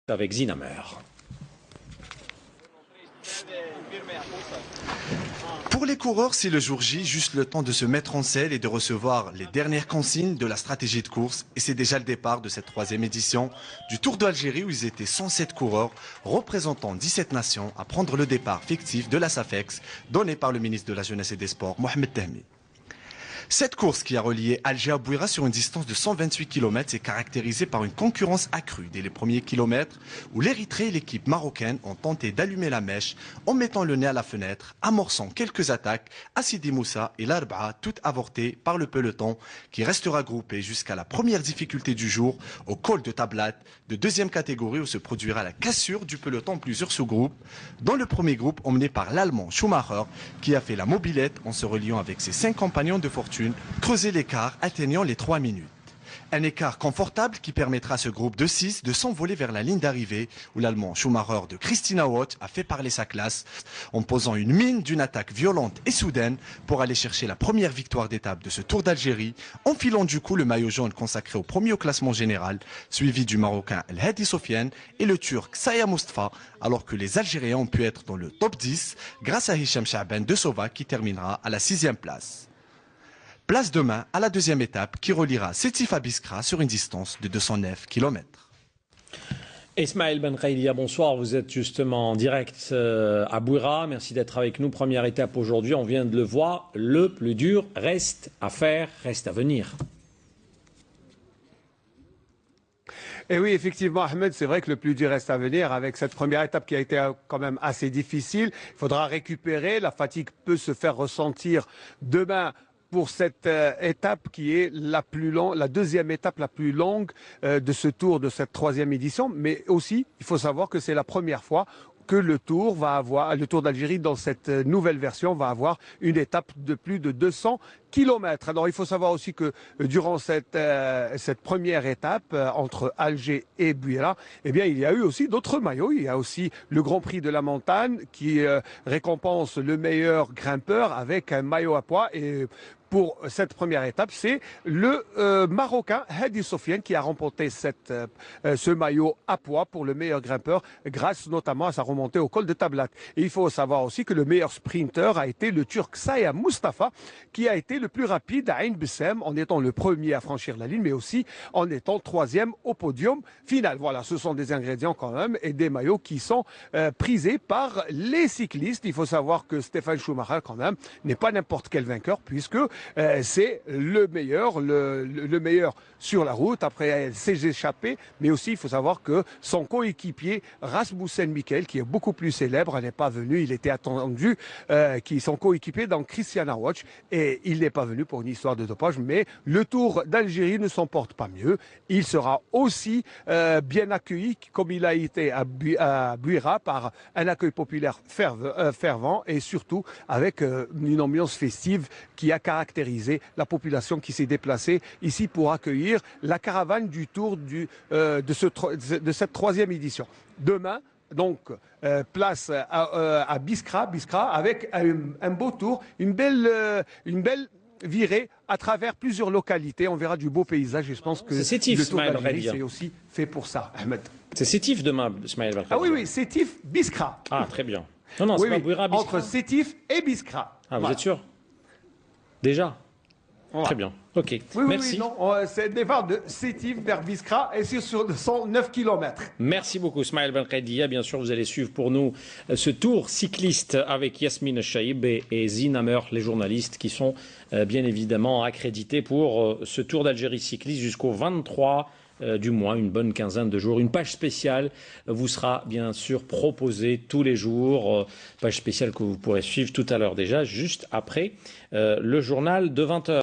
avec Zinamer. Pour les coureurs, c'est le jour J, juste le temps de se mettre en selle et de recevoir les dernières consignes de la stratégie de course. Et c'est déjà le départ de cette troisième édition du Tour d'Algérie où ils étaient 107 coureurs représentant 17 nations à prendre le départ fictif de la SAFEX donné par le ministre de la Jeunesse et des Sports, Mohamed Tahmi. Cette course qui a relié Alger à Bouira sur une distance de 128 km est caractérisée par une concurrence accrue dès les premiers kilomètres où l'Érythrée et l'équipe marocaine ont tenté d'allumer la mèche en mettant le nez à la fenêtre, amorçant quelques attaques à Sidi Moussa et l'Arba'a, toutes avortées par le peloton qui restera groupé jusqu'à la première difficulté du jour au col de Tablat de deuxième catégorie où se produira la cassure du peloton en plusieurs sous-groupes, dans le premier groupe emmené par l'Allemand Schumacher qui a fait la mobilette en se reliant avec ses 5 compagnons de fortune, creuser l'écart atteignant les 3 minutes. Un écart confortable qui permettra à ce groupe de 6 de s'envoler vers la ligne d'arrivée où l'Allemand Schumacher de Christina Watt a fait parler sa classe en posant une mine d'une attaque violente et soudaine pour aller chercher la première victoire d'étape de ce Tour d'Algérie, enfilant du coup le maillot jaune consacré au premier au classement général, suivi du Marocain El Hadi Sofiane et le Turc Saya Mustafa, alors que les Algériens ont pu être dans le top 10 grâce à Hicham Chaban de Sova qui terminera à la 6e place. Place demain à la deuxième étape qui reliera Sétif à Biskra sur une distance de 209 km. Ismaël Benkhailia, bonsoir. Vous êtes justement en direct à Bouira. Merci d'être avec nous. Première étape aujourd'hui, on vient de le voir. Le plus dur reste à faire, reste à venir. Et oui, effectivement, Ahmed, c'est vrai que le plus dur reste à venir avec cette première étape qui a été quand même assez difficile. Il faudra récupérer. La fatigue peut se faire ressentir demain pour cette étape qui est la plus longue, la deuxième étape la plus longue de ce tour, de cette troisième édition. Mais aussi, il faut savoir que c'est la première fois que le Tour d'Algérie dans cette nouvelle version va avoir une étape de plus de 200 km. Alors il faut savoir aussi que durant cette première étape entre Alger et Bouira, eh bien il y a eu aussi d'autres maillots. Il y a aussi le Grand Prix de la montagne qui récompense le meilleur grimpeur avec un maillot à pois. Et pour cette première étape, c'est le Marocain Hadi Sofiane qui a remporté ce maillot à pois pour le meilleur grimpeur grâce notamment à sa remontée au col de Tablat. Et il faut savoir aussi que le meilleur sprinter a été le Turc Saya Mustafa qui a été le plus rapide à Ain Bessem en étant le premier à franchir la ligne mais aussi en étant troisième au podium final. Voilà, ce sont des ingrédients quand même et des maillots qui sont prisés par les cyclistes. Il faut savoir que Stéphane Schumacher quand même n'est pas n'importe quel vainqueur puisque c'est le meilleur, le meilleur sur la route après ses échappées, mais aussi il faut savoir que son coéquipier Rasmussen Mikel, qui est beaucoup plus célèbre, n'est pas venu, il était attendu, qui son coéquipier dans Christiana Watch, et il n'est pas venu pour une histoire de dopage, mais le Tour d'Algérie ne s'en porte pas mieux. Il sera aussi bien accueilli, comme il a été à Bouira, par un accueil populaire fervent et surtout avec une ambiance festive qui a caractérisé la population qui s'est déplacée ici pour accueillir la caravane du Tour de cette troisième édition. Demain, donc, place à Biskra avec un beau tour, une belle virée à travers plusieurs localités. On verra du beau paysage et je pense que Sétif, le Tour d'Algérie, c'est aussi fait pour ça, Ahmed. C'est Sétif demain, Ismaël Benkhailia. Ah oui, Sétif, Biskra. Ah, très bien. Non, c'est pas Bouira, Biskra. Entre Sétif et Biskra. Ah, vous êtes sûr? Déjà? Voilà. Très bien. Ok. Oui, merci. Oui, non, c'est le départ de Sétif vers Biskra et c'est sur 109 km. Merci beaucoup, Ismaël Benkhailia. Bien sûr, vous allez suivre pour nous ce tour cycliste avec Yasmine Chaïb et Zinamer, les journalistes qui sont bien évidemment accrédités pour ce Tour d'Algérie cycliste jusqu'au 23 du mois, une bonne quinzaine de jours. Une page spéciale vous sera bien sûr proposée tous les jours, page spéciale que vous pourrez suivre tout à l'heure déjà, juste après le journal de 20 h.